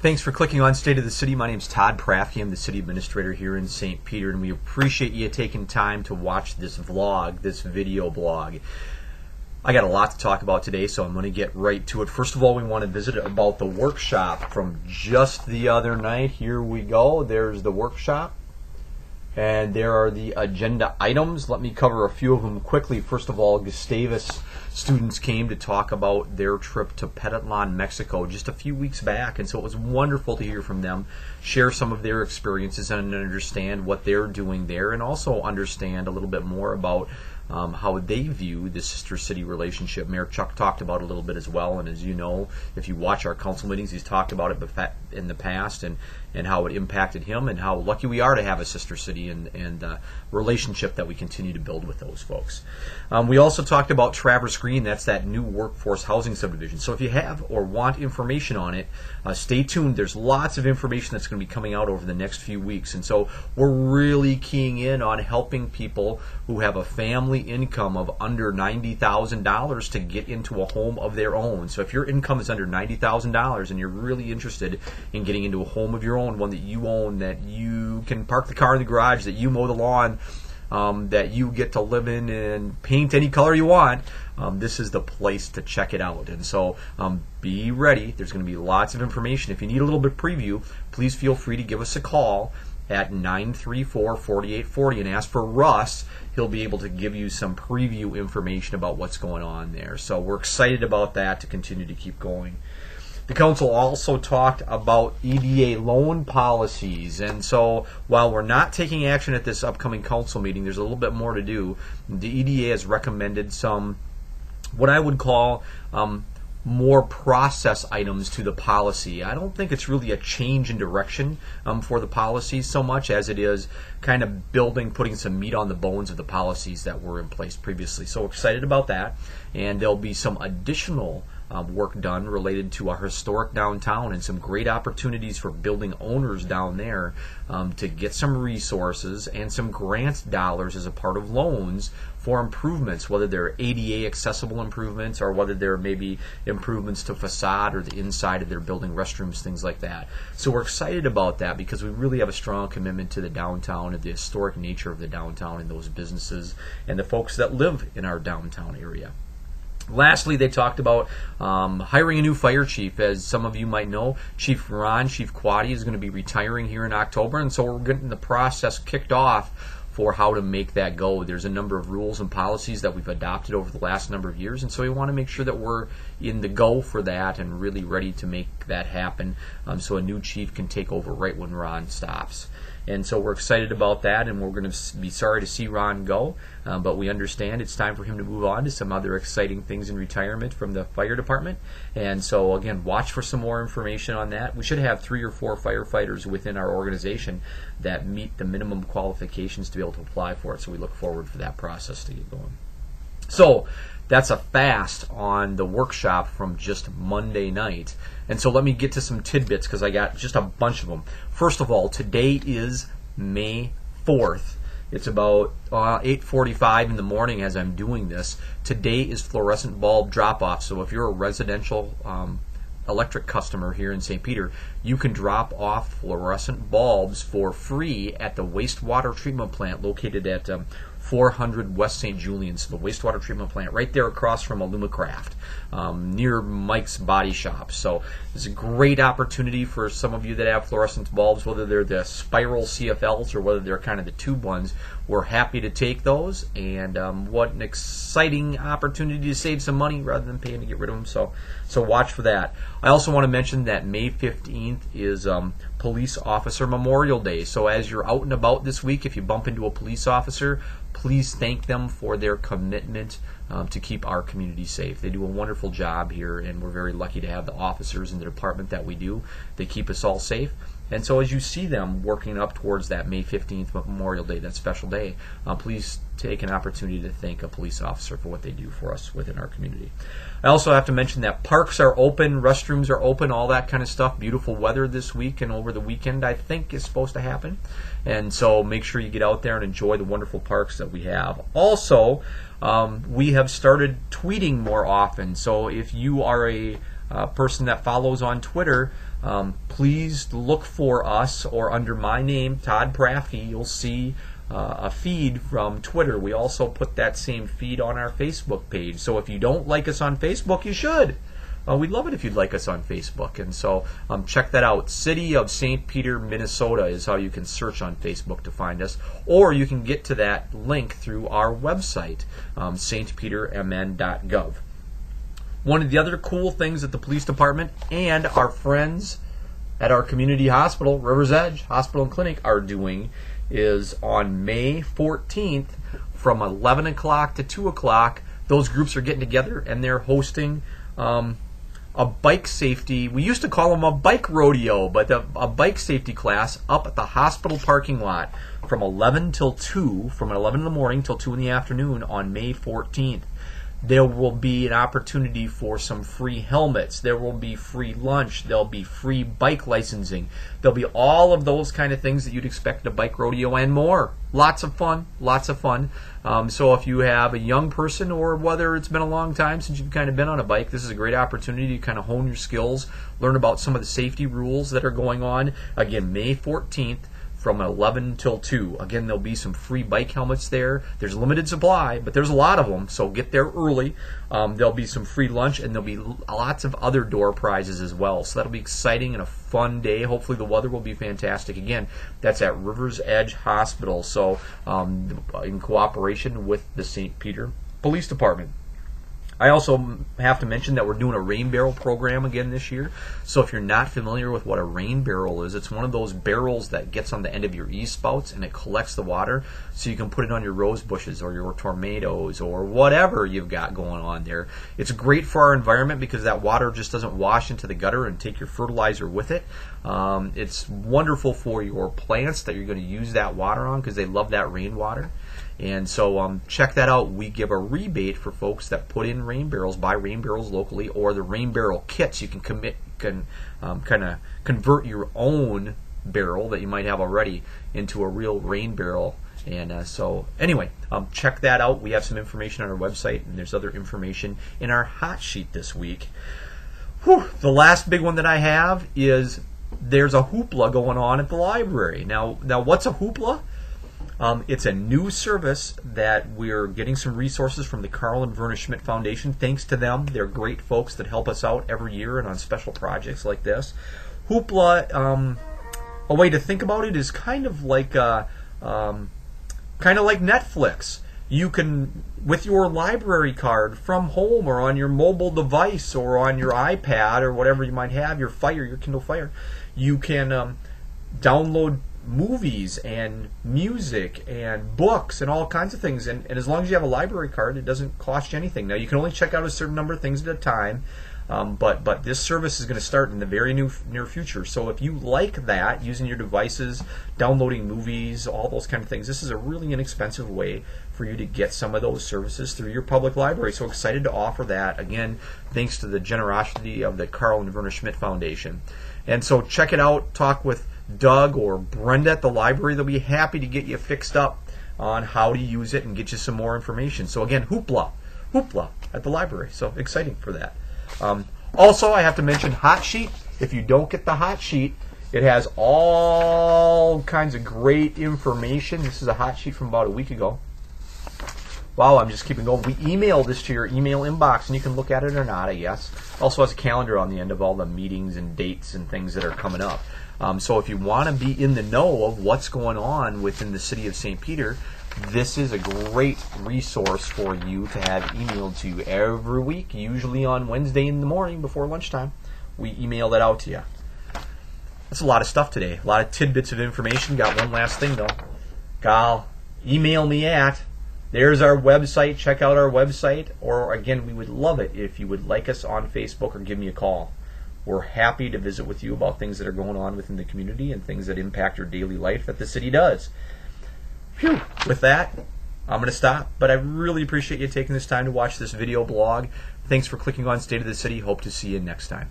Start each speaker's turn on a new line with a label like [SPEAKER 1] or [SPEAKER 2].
[SPEAKER 1] Thanks for clicking on State of the City. My name is Todd Prafke. I'm the City Administrator here in St. Peter, and we appreciate you taking time to watch this vlog, this video blog. I got a lot to talk about today, so I'm going to get right to it. First of all, we want to visit about the workshop from just the other night. Here we go. There's the workshop, and there are the agenda items. Let me cover a few of them quickly. First of all, Gustavus students came to talk about their trip to Petitlan, Mexico just a few weeks back, and so it was wonderful to hear from them, share some of their experiences and understand what they're doing there, and also understand a little bit more about how they view the sister city relationship. Mayor Chuck talked about it a little bit as well, and as you know, if you watch our council meetings, he's talked about it in the past and how it impacted him and how lucky we are to have a sister city and the relationship that we continue to build with those folks. We also talked about Traverse Green. That's that new workforce housing subdivision. So if you have or want information on it, stay tuned. There's lots of information that's going to be coming out over the next few weeks, and so we're really keying in on helping people who have a family income of under $90,000 to get into a home of their own. So if your income is under $90,000 and you're really interested in getting into a home of your own, one that you own, that you can park the car in the garage, that you mow the lawn, that you get to live in and paint any color you want, this is the place to check it out. And so be ready. There's going to be lots of information. If you need a little bit preview, please feel free to give us a call at 934-4840 and ask for Russ. He'll be able to give you some preview information about what's going on there. So we're excited about that to continue to keep going. The council also talked about EDA loan policies, and so while we're not taking action at this upcoming council meeting, there's a little bit more to do. The EDA has recommended some, what I would call more process items to the policy. I don't think it's really a change in direction for the policies so much as it is kind of putting some meat on the bones of the policies that were in place previously. So we're excited about that, and there'll be some additional work done related to our historic downtown and some great opportunities for building owners down there to get some resources and some grant dollars as a part of loans for improvements, whether they're ADA accessible improvements or whether they're maybe improvements to facade or the inside of their building, restrooms, things like that. So we're excited about that because we really have a strong commitment to the downtown and the historic nature of the downtown and those businesses and the folks that live in our downtown area. Lastly, they talked about hiring a new fire chief. As some of you might know, Chief Quaddy is going to be retiring here in October, and so we're getting the process kicked off for how to make that go. There's a number of rules and policies that we've adopted over the last number of years, and so we want to make sure that we're in the go for that and really ready to make that happen so a new chief can take over right when Ron stops. And so we're excited about that, and we're going to be sorry to see Ron go, but we understand it's time for him to move on to some other exciting things in retirement from the fire department. And so again, watch for some more information on that. We should have 3 or 4 firefighters within our organization that meet the minimum qualifications to be able to apply for it, so we look forward for that process to get going. So that's a fast on the workshop from just Monday night. And so let me get to some tidbits because I got just a bunch of them. First of all, today is May 4th. It's about 8:45 in the morning as I'm doing this. Today is fluorescent bulb drop-off. So if you're a residential electric customer here in St. Peter, you can drop off fluorescent bulbs for free at the wastewater treatment plant located at 400 West St. Julian's, the wastewater treatment plant, right there across from Alumacraft, near Mike's Body Shop. So it's a great opportunity for some of you that have fluorescent bulbs, whether they're the spiral CFLs or whether they're kind of the tube ones. We're happy to take those, and what an exciting opportunity to save some money rather than paying to get rid of them. So watch for that. I also want to mention that May 15th is Police Officer Memorial Day. So as you're out and about this week, if you bump into a police officer, please thank them for their commitment to keep our community safe. They do a wonderful job here, and we're very lucky to have the officers in the department that we do. They keep us all safe. And so as you see them working up towards that May 15th Memorial Day, that special day, please take an opportunity to thank a police officer for what they do for us within our community. I also have to mention that parks are open, restrooms are open, all that kind of stuff. Beautiful weather this week and over the weekend, I think, is supposed to happen. And so make sure you get out there and enjoy the wonderful parks that we have. Also, we have started tweeting more often. So if you are a person that follows on Twitter, please look for us, or under my name, Todd Prafke, you'll see a feed from Twitter. We also put that same feed on our Facebook page. So if you don't like us on Facebook, you should. We'd love it if you'd like us on Facebook. And so check that out. City of St. Peter, Minnesota is how you can search on Facebook to find us. Or you can get to that link through our website, stpetermn.gov. One of the other cool things that the police department and our friends at our community hospital, River's Edge Hospital and Clinic, are doing is on May 14th from 11 o'clock to 2 o'clock. Those groups are getting together and they're hosting a bike safety, we used to call them a bike rodeo, but a bike safety class up at the hospital parking lot from 11 till 2, from 11 in the morning till 2 in the afternoon on May 14th. There will be an opportunity for some free helmets. There will be free lunch. There'll be free bike licensing. There'll be all of those kind of things that you'd expect at a bike rodeo and more. Lots of fun, lots of fun. So if you have a young person, or whether it's been a long time since you've kind of been on a bike, this is a great opportunity to kind of hone your skills, learn about some of the safety rules that are going on. Again, May 14th. From 11 till 2. Again, there'll be some free bike helmets there. There's limited supply, but there's a lot of them, so get there early. There'll be some free lunch, and there'll be lots of other door prizes as well. So that'll be exciting and a fun day. Hopefully the weather will be fantastic. Again, that's at River's Edge Hospital, so in cooperation with the St. Peter Police Department. I also have to mention that we're doing a rain barrel program again this year. So if you're not familiar with what a rain barrel is, it's one of those barrels that gets on the end of your e-spouts and it collects the water so you can put it on your rose bushes or your tomatoes or whatever you've got going on there. It's great for our environment because that water just doesn't wash into the gutter and take your fertilizer with it. It's wonderful for your plants that you're going to use that water on because they love that rainwater. And so check that out. We give a rebate for folks that put in rain barrels, buy rain barrels locally, or the rain barrel kits. You can kind of convert your own barrel that you might have already into a real rain barrel. And so anyway, check that out. We have some information on our website, and there's other information in our hot sheet this week. Whew. The last big one that I have is there's a Hoopla going on at the library. Now what's a Hoopla? It's a new service that we're getting some resources from the Carl and Verna Schmidt Foundation. Thanks to them. They're great folks that help us out every year and on special projects like this. Hoopla, a way to think about it is kind of like Netflix. You can, with your library card from home or on your mobile device or on your iPad or whatever you might have, your Kindle Fire, you can download movies and music and books and all kinds of things, and as long as you have a library card, it doesn't cost you anything. Now you can only check out a certain number of things at a time, but this service is going to start in the very near future. So if you like that, using your devices, downloading movies, all those kind of things, this is a really inexpensive way for you to get some of those services through your public library. So excited to offer that, again, thanks to the generosity of the Carl and Verna Schmidt Foundation. And so check it out, talk with Doug or Brenda at the library. They'll be happy to get you fixed up on how to use it and get you some more information. So again, Hoopla at the library. So exciting for that. Also, I have to mention Hot Sheet. If you don't get the Hot Sheet, it has all kinds of great information. This is a Hot Sheet from about a week ago. Wow, I'm just keeping going. We email this to your email inbox, and you can look at it or not, I guess. Also has a calendar on the end of all the meetings and dates and things that are coming up. So if you want to be in the know of what's going on within the city of St. Peter, this is a great resource for you to have emailed to you every week, usually on Wednesday in the morning before lunchtime. We email that out to you. That's a lot of stuff today. A lot of tidbits of information. Got one last thing, though. Gal, email me at... There's our website. Check out our website. Or, again, we would love it if you would like us on Facebook or give me a call. We're happy to visit with you about things that are going on within the community and things that impact your daily life that the city does. Phew. With that, I'm going to stop. But I really appreciate you taking this time to watch this video blog. Thanks for clicking on State of the City. Hope to see you next time.